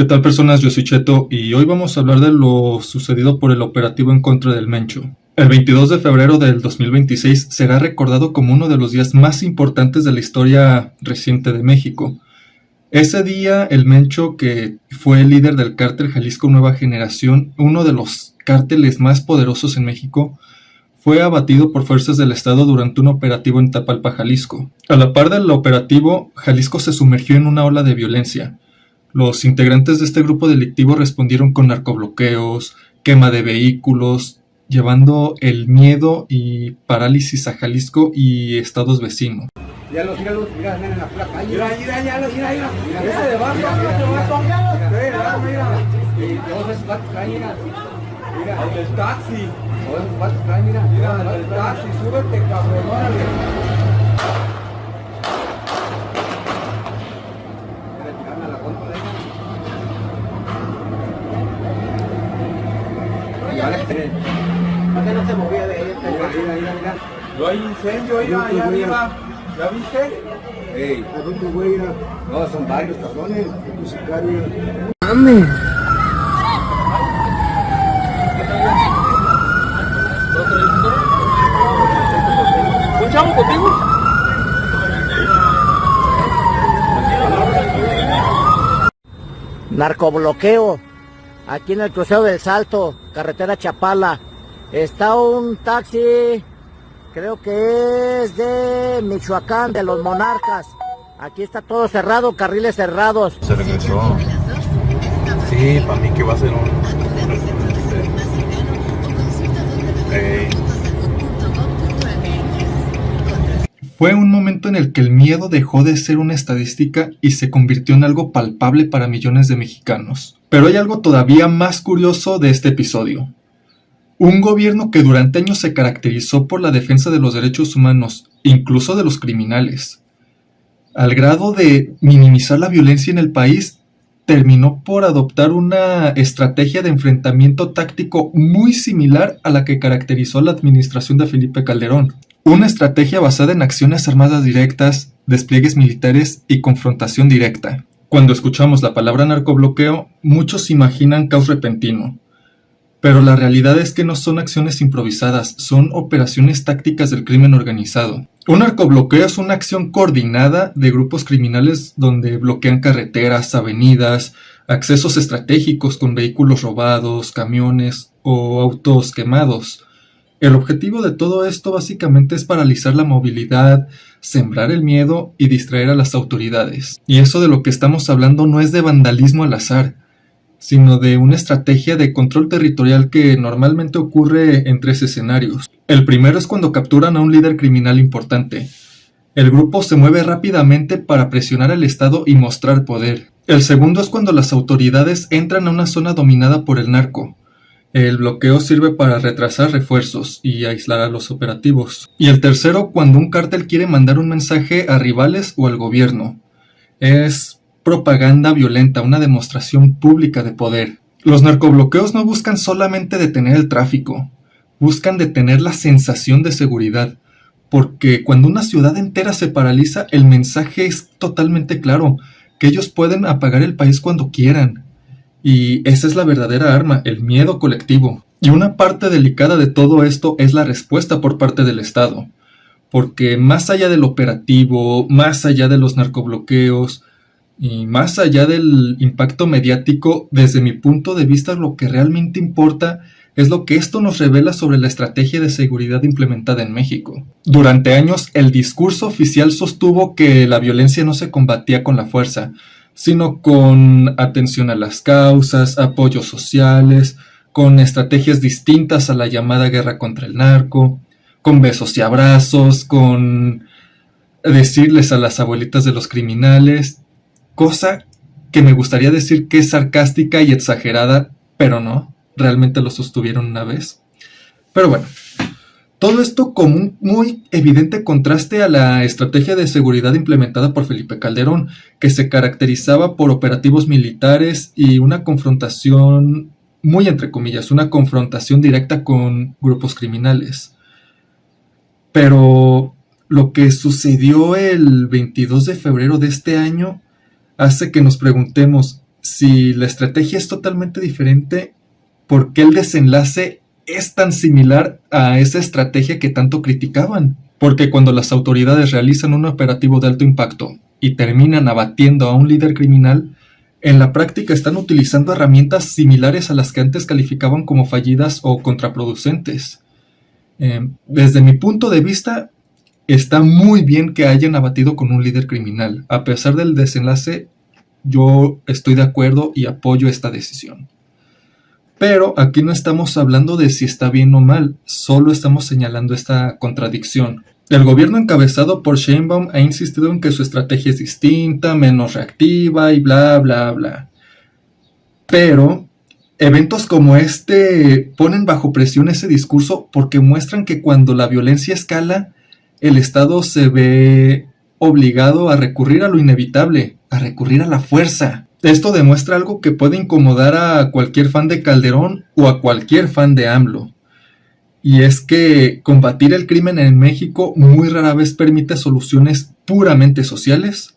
¿Qué tal, personas? Yo soy Cheto y hoy vamos a hablar de lo sucedido por el operativo en contra del Mencho. El 22 de febrero del 2026 será recordado como uno de los días más importantes de la historia reciente de México. Ese día, el Mencho, que fue el líder del cártel Jalisco Nueva Generación, uno de los cárteles más poderosos en México, fue abatido por fuerzas del Estado durante un operativo en Tapalpa, Jalisco. A la par del operativo, Jalisco se sumergió en una ola de violencia. Los integrantes de este grupo delictivo respondieron con narcobloqueos, quema de vehículos, llevando el miedo y parálisis a Jalisco y estados vecinos. Míralos, mira, en la pura calle. Mira. Ese de abajo, mira. Y todos esos vatos traen, mira. El del taxi. Todos esos vatos traen, mira. Mira, el taxi, súbete, cabrón, órale. Mira, tirarme a la contra de ella. Y ahora ¿Por qué no se movía de ahí? mira. No hay incendio, mira, allá arriba. ¿Ya viste? Ey, ¿A dónde voy a ir? no, son varios cabrones. ¡Mame! ¿Un chavo contigo? Narcobloqueo, aquí en el crucero del Salto, carretera Chapala. Está un taxi, creo que es de Michoacán, de los Monarcas. Aquí está todo cerrado, carriles cerrados. Se regresó. Sí, para mí que va a ser un... Fue un momento en el que el miedo dejó de ser una estadística y se convirtió en algo palpable para millones de mexicanos. Pero hay algo todavía más curioso de este episodio. Un gobierno que durante años se caracterizó por la defensa de los derechos humanos, incluso de los criminales, al grado de minimizar la violencia en el país, terminó por adoptar una estrategia de enfrentamiento táctico muy similar a la que caracterizó la administración de Felipe Calderón. Una estrategia basada en acciones armadas directas, despliegues militares y confrontación directa. Cuando escuchamos la palabra narcobloqueo, muchos imaginan caos repentino. Pero la realidad es que no son acciones improvisadas, son operaciones tácticas del crimen organizado. Un narcobloqueo es una acción coordinada de grupos criminales donde bloquean carreteras, avenidas, accesos estratégicos con vehículos robados, camiones o autos quemados. El objetivo de todo esto básicamente es paralizar la movilidad, sembrar el miedo y distraer a las autoridades. Y eso de lo que estamos hablando no es de vandalismo al azar, sino de una estrategia de control territorial que normalmente ocurre en tres escenarios. El primero es cuando capturan a un líder criminal importante. El grupo se mueve rápidamente para presionar al Estado y mostrar poder. El segundo es cuando las autoridades entran a una zona dominada por el narco. El bloqueo sirve para retrasar refuerzos y aislar a los operativos. Y el tercero, cuando un cártel quiere mandar un mensaje a rivales o al gobierno. Es propaganda violenta, una demostración pública de poder. Los narcobloqueos no buscan solamente detener el tráfico, buscan detener la sensación de seguridad, porque cuando una ciudad entera se paraliza, el mensaje es totalmente claro, que ellos pueden apagar el país cuando quieran. Y esa es la verdadera arma, el miedo colectivo. Y una parte delicada de todo esto es la respuesta por parte del Estado, porque más allá del operativo, más allá de los narcobloqueos, y más allá del impacto mediático, desde mi punto de vista lo que realmente importa es lo que esto nos revela sobre la estrategia de seguridad implementada en México. Durante años el discurso oficial sostuvo que la violencia no se combatía con la fuerza, sino con atención a las causas, apoyos sociales, con estrategias distintas a la llamada guerra contra el narco, con besos y abrazos, con decirles a las abuelitas de los criminales, cosa que me gustaría decir que es sarcástica y exagerada, pero no, realmente lo sostuvieron una vez. Pero bueno, todo esto como un muy evidente contraste a la estrategia de seguridad implementada por Felipe Calderón, que se caracterizaba por operativos militares y una confrontación, muy entre comillas, una confrontación directa con grupos criminales. Pero lo que sucedió el 22 de febrero de este año hace que nos preguntemos, si la estrategia es totalmente diferente, ¿por qué el desenlace es tan similar a esa estrategia que tanto criticaban? Porque cuando las autoridades realizan un operativo de alto impacto y terminan abatiendo a un líder criminal, en la práctica están utilizando herramientas similares a las que antes calificaban como fallidas o contraproducentes. Desde mi punto de vista, está muy bien que hayan abatido con un líder criminal. A pesar del desenlace, yo estoy de acuerdo y apoyo esta decisión. Pero aquí no estamos hablando de si está bien o mal, solo estamos señalando esta contradicción. El gobierno encabezado por Sheinbaum ha insistido en que su estrategia es distinta, menos reactiva y bla bla bla. Pero eventos como este ponen bajo presión ese discurso porque muestran que cuando la violencia escala, el Estado se ve obligado a recurrir a lo inevitable, a recurrir a la fuerza. Esto demuestra algo que puede incomodar a cualquier fan de Calderón o a cualquier fan de AMLO. Y es que combatir el crimen en México muy rara vez permite soluciones puramente sociales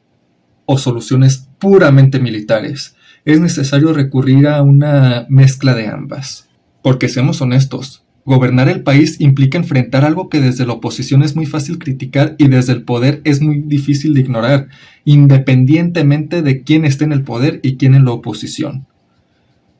o soluciones puramente militares. Es necesario recurrir a una mezcla de ambas. Porque seamos honestos, gobernar el país implica enfrentar algo que desde la oposición es muy fácil criticar y desde el poder es muy difícil de ignorar, independientemente de quién esté en el poder y quién en la oposición.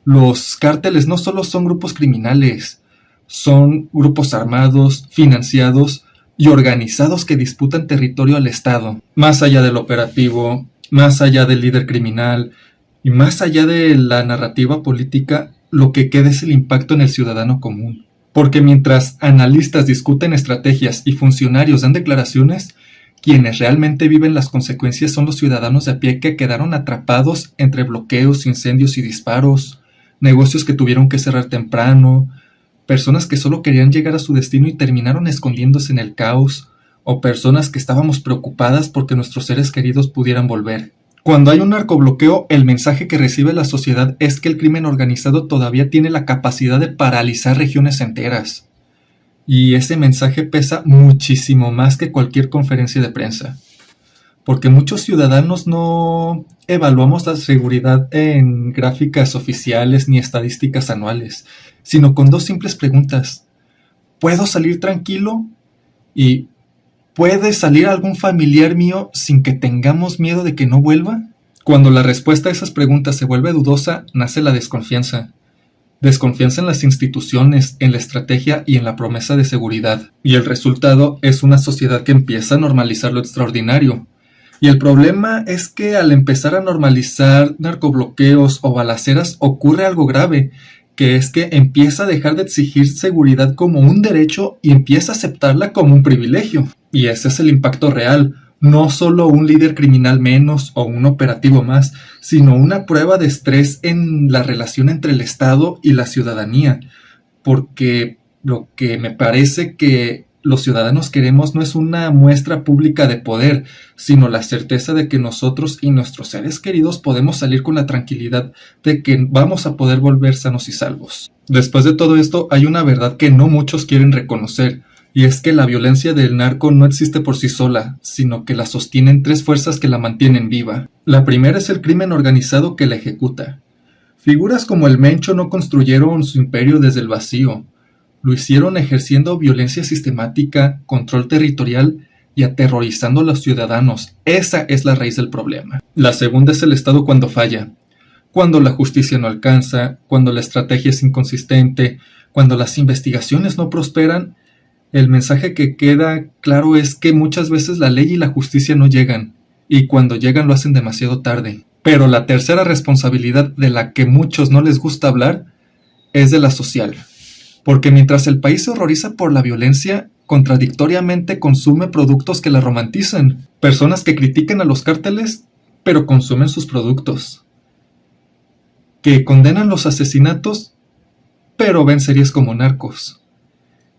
Los cárteles no solo son grupos criminales, son grupos armados, financiados y organizados que disputan territorio al Estado. Más allá del operativo, más allá del líder criminal y más allá de la narrativa política, lo que queda es el impacto en el ciudadano común. Porque mientras analistas discuten estrategias y funcionarios dan declaraciones, quienes realmente viven las consecuencias son los ciudadanos de a pie que quedaron atrapados entre bloqueos, incendios y disparos, negocios que tuvieron que cerrar temprano, personas que solo querían llegar a su destino y terminaron escondiéndose en el caos, o personas que estábamos preocupadas porque nuestros seres queridos pudieran volver. Cuando hay un narcobloqueo, el mensaje que recibe la sociedad es que el crimen organizado todavía tiene la capacidad de paralizar regiones enteras. Y ese mensaje pesa muchísimo más que cualquier conferencia de prensa. Porque muchos ciudadanos no evaluamos la seguridad en gráficas oficiales ni estadísticas anuales, sino con dos simples preguntas. ¿Puedo salir tranquilo? Y ¿puede salir algún familiar mío sin que tengamos miedo de que no vuelva? Cuando la respuesta a esas preguntas se vuelve dudosa, nace la desconfianza. Desconfianza en las instituciones, en la estrategia y en la promesa de seguridad. Y el resultado es una sociedad que empieza a normalizar lo extraordinario. Y el problema es que al empezar a normalizar narcobloqueos o balaceras ocurre algo grave, que es que empieza a dejar de exigir seguridad como un derecho y empieza a aceptarla como un privilegio. Y ese es el impacto real, no solo un líder criminal menos o un operativo más, sino una prueba de estrés en la relación entre el Estado y la ciudadanía. Porque lo que me parece que los ciudadanos queremos no es una muestra pública de poder, sino la certeza de que nosotros y nuestros seres queridos podemos salir con la tranquilidad de que vamos a poder volver sanos y salvos. Después de todo esto, hay una verdad que no muchos quieren reconocer, y es que la violencia del narco no existe por sí sola, sino que la sostienen tres fuerzas que la mantienen viva. La primera es el crimen organizado que la ejecuta. Figuras como el Mencho no construyeron su imperio desde el vacío. Lo hicieron ejerciendo violencia sistemática, control territorial y aterrorizando a los ciudadanos. Esa es la raíz del problema. La segunda es el Estado cuando falla. Cuando la justicia no alcanza, cuando la estrategia es inconsistente, cuando las investigaciones no prosperan, el mensaje que queda claro es que muchas veces la ley y la justicia no llegan, y cuando llegan lo hacen demasiado tarde. Pero la tercera responsabilidad de la que muchos no les gusta hablar es de la social. Porque mientras el país se horroriza por la violencia, contradictoriamente consume productos que la romantizan. Personas que critican a los cárteles, pero consumen sus productos. Que condenan los asesinatos, pero ven series como Narcos.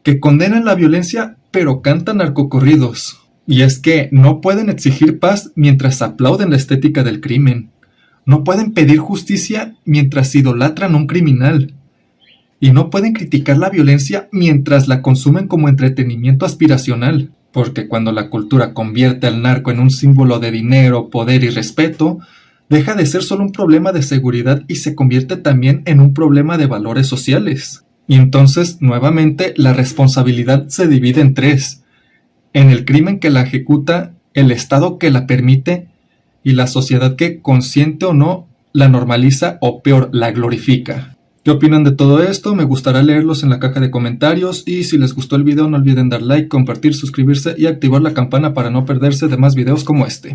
Que condenan la violencia, pero cantan narcocorridos. Y es que no pueden exigir paz mientras aplauden la estética del crimen. No pueden pedir justicia mientras idolatran a un criminal. Y no pueden criticar la violencia mientras la consumen como entretenimiento aspiracional. Porque cuando la cultura convierte al narco en un símbolo de dinero, poder y respeto, deja de ser solo un problema de seguridad y se convierte también en un problema de valores sociales. Y entonces, nuevamente, la responsabilidad se divide en tres: en el crimen que la ejecuta, el Estado que la permite y la sociedad que, consciente o no, la normaliza o peor, la glorifica. ¿Qué opinan de todo esto? Me gustaría leerlos en la caja de comentarios, y si les gustó el video no olviden dar like, compartir, suscribirse y activar la campana para no perderse de más videos como este.